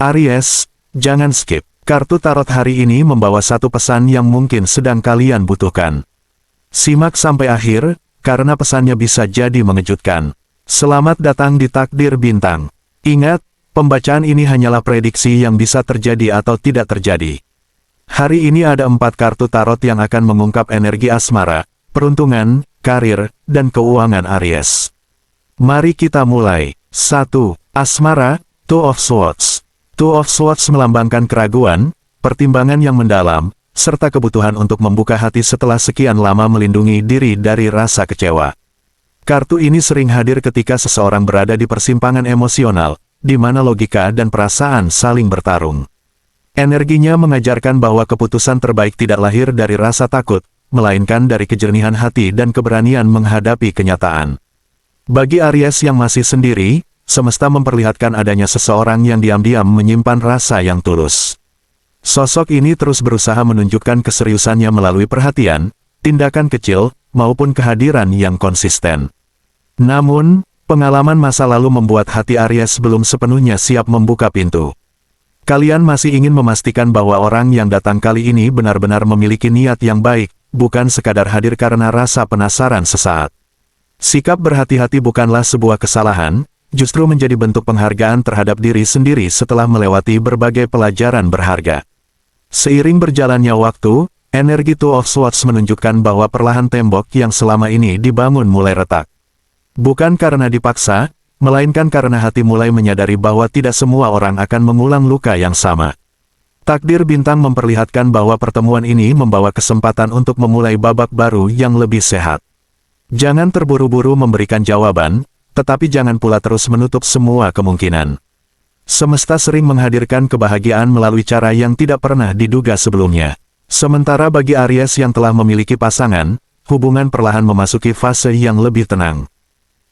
Aries, jangan skip. Kartu tarot hari ini membawa satu pesan yang mungkin sedang kalian butuhkan. Simak sampai akhir, karena pesannya bisa jadi mengejutkan. Selamat datang di Takdir Bintang. Ingat, pembacaan ini hanyalah prediksi yang bisa terjadi atau tidak terjadi. Hari ini ada 4 kartu tarot yang akan mengungkap energi asmara, peruntungan, karir, dan keuangan Aries. Mari kita mulai. 1. Asmara, Two of Swords. Two of Swords melambangkan keraguan, pertimbangan yang mendalam, serta kebutuhan untuk membuka hati setelah sekian lama melindungi diri dari rasa kecewa. Kartu ini sering hadir ketika seseorang berada di persimpangan emosional, di mana logika dan perasaan saling bertarung. Energinya mengajarkan bahwa keputusan terbaik tidak lahir dari rasa takut, melainkan dari kejernihan hati dan keberanian menghadapi kenyataan. Bagi Aries yang masih sendiri, semesta memperlihatkan adanya seseorang yang diam-diam menyimpan rasa yang tulus. Sosok ini terus berusaha menunjukkan keseriusannya melalui perhatian, tindakan kecil, maupun kehadiran yang konsisten. Namun, pengalaman masa lalu membuat hati Aries belum sepenuhnya siap membuka pintu. Kalian masih ingin memastikan bahwa orang yang datang kali ini benar-benar memiliki niat yang baik, bukan sekadar hadir karena rasa penasaran sesaat. Sikap berhati-hati bukanlah sebuah kesalahan, justru menjadi bentuk penghargaan terhadap diri sendiri setelah melewati berbagai pelajaran berharga. Seiring berjalannya waktu, energi Two of Swords menunjukkan bahwa perlahan tembok yang selama ini dibangun mulai retak. Bukan karena dipaksa, melainkan karena hati mulai menyadari bahwa tidak semua orang akan mengulang luka yang sama. Takdir Bintang memperlihatkan bahwa pertemuan ini membawa kesempatan untuk memulai babak baru yang lebih sehat. Jangan terburu-buru memberikan jawaban, tetapi jangan pula terus menutup semua kemungkinan. Semesta sering menghadirkan kebahagiaan melalui cara yang tidak pernah diduga sebelumnya. Sementara bagi Aries yang telah memiliki pasangan, hubungan perlahan memasuki fase yang lebih tenang.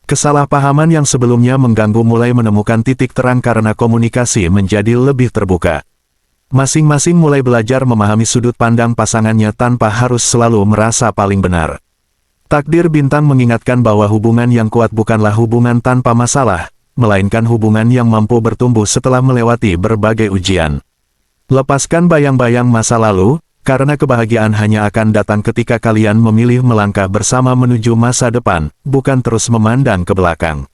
Kesalahpahaman yang sebelumnya mengganggu mulai menemukan titik terang karena komunikasi menjadi lebih terbuka. Masing-masing mulai belajar memahami sudut pandang pasangannya tanpa harus selalu merasa paling benar. Takdir Bintang mengingatkan bahwa hubungan yang kuat bukanlah hubungan tanpa masalah, melainkan hubungan yang mampu bertumbuh setelah melewati berbagai ujian. Lepaskan bayang-bayang masa lalu, karena kebahagiaan hanya akan datang ketika kalian memilih melangkah bersama menuju masa depan, bukan terus memandang ke belakang.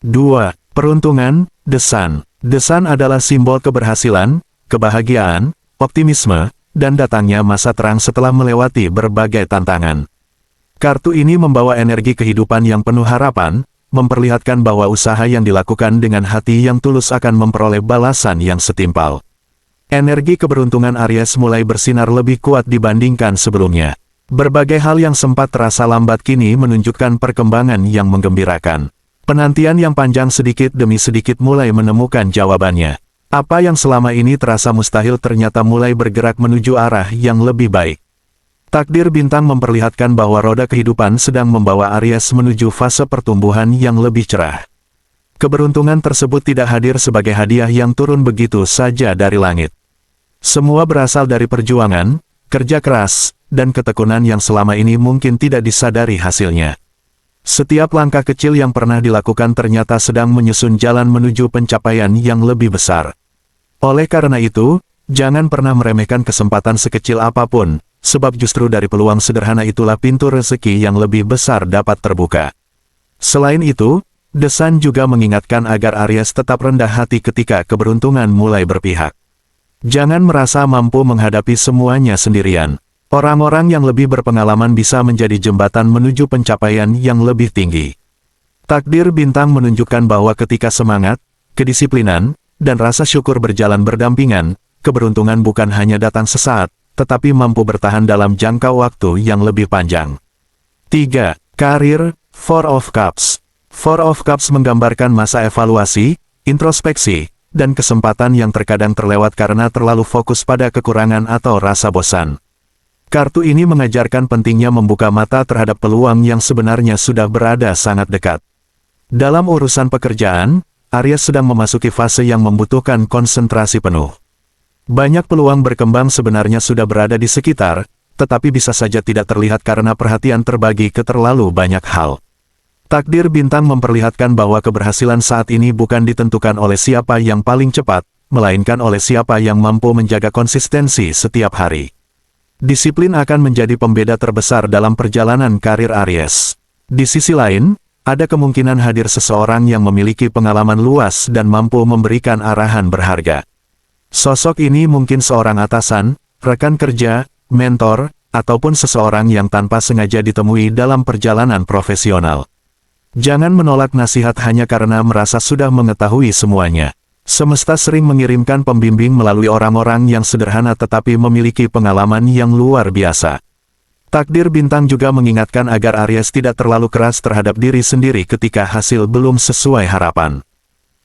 2. Peruntungan, The Sun. The Sun adalah simbol keberhasilan, kebahagiaan, optimisme, dan datangnya masa terang setelah melewati berbagai tantangan. Kartu ini membawa energi kehidupan yang penuh harapan, memperlihatkan bahwa usaha yang dilakukan dengan hati yang tulus akan memperoleh balasan yang setimpal. Energi keberuntungan Aries mulai bersinar lebih kuat dibandingkan sebelumnya. Berbagai hal yang sempat terasa lambat kini menunjukkan perkembangan yang menggembirakan. Penantian yang panjang sedikit demi sedikit mulai menemukan jawabannya. Apa yang selama ini terasa mustahil ternyata mulai bergerak menuju arah yang lebih baik. Takdir Bintang memperlihatkan bahwa roda kehidupan sedang membawa Aries menuju fase pertumbuhan yang lebih cerah. Keberuntungan tersebut tidak hadir sebagai hadiah yang turun begitu saja dari langit. Semua berasal dari perjuangan, kerja keras, dan ketekunan yang selama ini mungkin tidak disadari hasilnya. Setiap langkah kecil yang pernah dilakukan ternyata sedang menyusun jalan menuju pencapaian yang lebih besar. Oleh karena itu, jangan pernah meremehkan kesempatan sekecil apapun, sebab justru dari peluang sederhana itulah pintu rezeki yang lebih besar dapat terbuka. Selain itu, The Sun juga mengingatkan agar Aries tetap rendah hati ketika keberuntungan mulai berpihak. Jangan merasa mampu menghadapi semuanya sendirian. Orang-orang yang lebih berpengalaman bisa menjadi jembatan menuju pencapaian yang lebih tinggi. Takdir Bintang menunjukkan bahwa ketika semangat, kedisiplinan, dan rasa syukur berjalan berdampingan, keberuntungan bukan hanya datang sesaat, tetapi mampu bertahan dalam jangka waktu yang lebih panjang. 3. Karir, Four of Cups. Four of Cups menggambarkan masa evaluasi, introspeksi, dan kesempatan yang terkadang terlewat karena terlalu fokus pada kekurangan atau rasa bosan. Kartu ini mengajarkan pentingnya membuka mata terhadap peluang yang sebenarnya sudah berada sangat dekat. Dalam urusan pekerjaan, Aries sedang memasuki fase yang membutuhkan konsentrasi penuh. Banyak peluang berkembang sebenarnya sudah berada di sekitar, tetapi bisa saja tidak terlihat karena perhatian terbagi ke terlalu banyak hal. Takdir Bintang memperlihatkan bahwa keberhasilan saat ini bukan ditentukan oleh siapa yang paling cepat, melainkan oleh siapa yang mampu menjaga konsistensi setiap hari. Disiplin akan menjadi pembeda terbesar dalam perjalanan karir Aries. Di sisi lain, ada kemungkinan hadir seseorang yang memiliki pengalaman luas dan mampu memberikan arahan berharga. Sosok ini mungkin seorang atasan, rekan kerja, mentor, ataupun seseorang yang tanpa sengaja ditemui dalam perjalanan profesional. Jangan menolak nasihat hanya karena merasa sudah mengetahui semuanya. Semesta sering mengirimkan pembimbing melalui orang-orang yang sederhana tetapi memiliki pengalaman yang luar biasa. Takdir bintang juga mengingatkan agar Aries tidak terlalu keras terhadap diri sendiri ketika hasil belum sesuai harapan.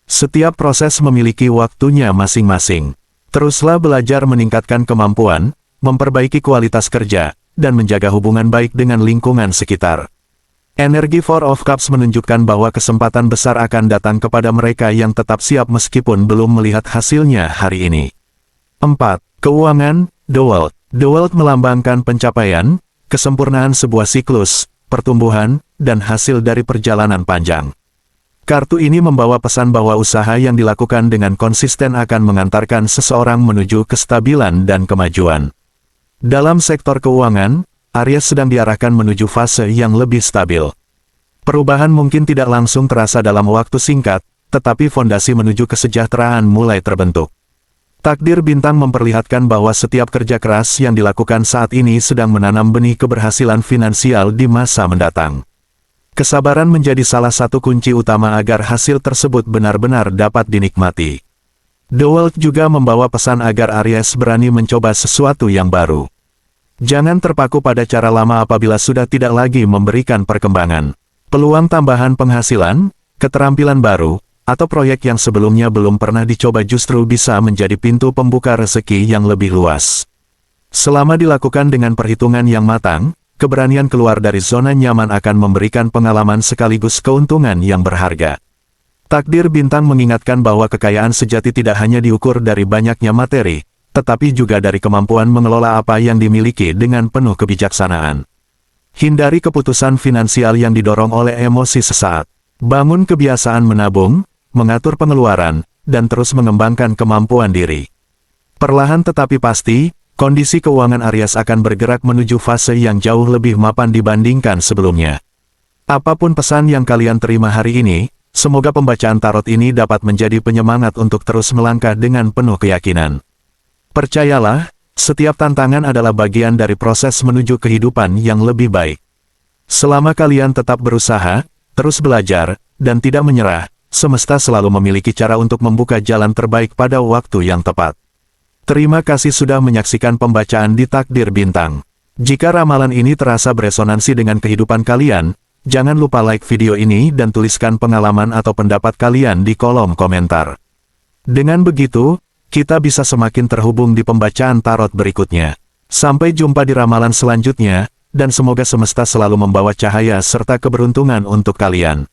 Setiap proses memiliki waktunya masing-masing. Teruslah belajar meningkatkan kemampuan, memperbaiki kualitas kerja, dan menjaga hubungan baik dengan lingkungan sekitar. Energi Four of Cups menunjukkan bahwa kesempatan besar akan datang kepada mereka yang tetap siap meskipun belum melihat hasilnya hari ini. 4. Keuangan, The World. The World melambangkan pencapaian, kesempurnaan sebuah siklus, pertumbuhan, dan hasil dari perjalanan panjang. Kartu ini membawa pesan bahwa usaha yang dilakukan dengan konsisten akan mengantarkan seseorang menuju kestabilan dan kemajuan. Dalam sektor keuangan, Aries sedang diarahkan menuju fase yang lebih stabil. Perubahan mungkin tidak langsung terasa dalam waktu singkat, tetapi fondasi menuju kesejahteraan mulai terbentuk. Takdir bintang memperlihatkan bahwa setiap kerja keras yang dilakukan saat ini sedang menanam benih keberhasilan finansial di masa mendatang. Kesabaran menjadi salah satu kunci utama agar hasil tersebut benar-benar dapat dinikmati. The World juga membawa pesan agar Aries berani mencoba sesuatu yang baru. Jangan terpaku pada cara lama apabila sudah tidak lagi memberikan perkembangan. Peluang tambahan penghasilan, keterampilan baru, atau proyek yang sebelumnya belum pernah dicoba justru bisa menjadi pintu pembuka rezeki yang lebih luas. Selama dilakukan dengan perhitungan yang matang, keberanian keluar dari zona nyaman akan memberikan pengalaman sekaligus keuntungan yang berharga. Takdir bintang mengingatkan bahwa kekayaan sejati tidak hanya diukur dari banyaknya materi, tetapi juga dari kemampuan mengelola apa yang dimiliki dengan penuh kebijaksanaan. Hindari keputusan finansial yang didorong oleh emosi sesaat. Bangun kebiasaan menabung, mengatur pengeluaran, dan terus mengembangkan kemampuan diri. Perlahan tetapi pasti, kondisi keuangan Aries akan bergerak menuju fase yang jauh lebih mapan dibandingkan sebelumnya. Apapun pesan yang kalian terima hari ini, semoga pembacaan tarot ini dapat menjadi penyemangat untuk terus melangkah dengan penuh keyakinan. Percayalah, setiap tantangan adalah bagian dari proses menuju kehidupan yang lebih baik. Selama kalian tetap berusaha, terus belajar, dan tidak menyerah, semesta selalu memiliki cara untuk membuka jalan terbaik pada waktu yang tepat. Terima kasih sudah menyaksikan pembacaan di Takdir Bintang. Jika ramalan ini terasa beresonansi dengan kehidupan kalian, jangan lupa like video ini dan tuliskan pengalaman atau pendapat kalian di kolom komentar. Dengan begitu, kita bisa semakin terhubung di pembacaan tarot berikutnya. Sampai jumpa di ramalan selanjutnya, dan semoga semesta selalu membawa cahaya serta keberuntungan untuk kalian.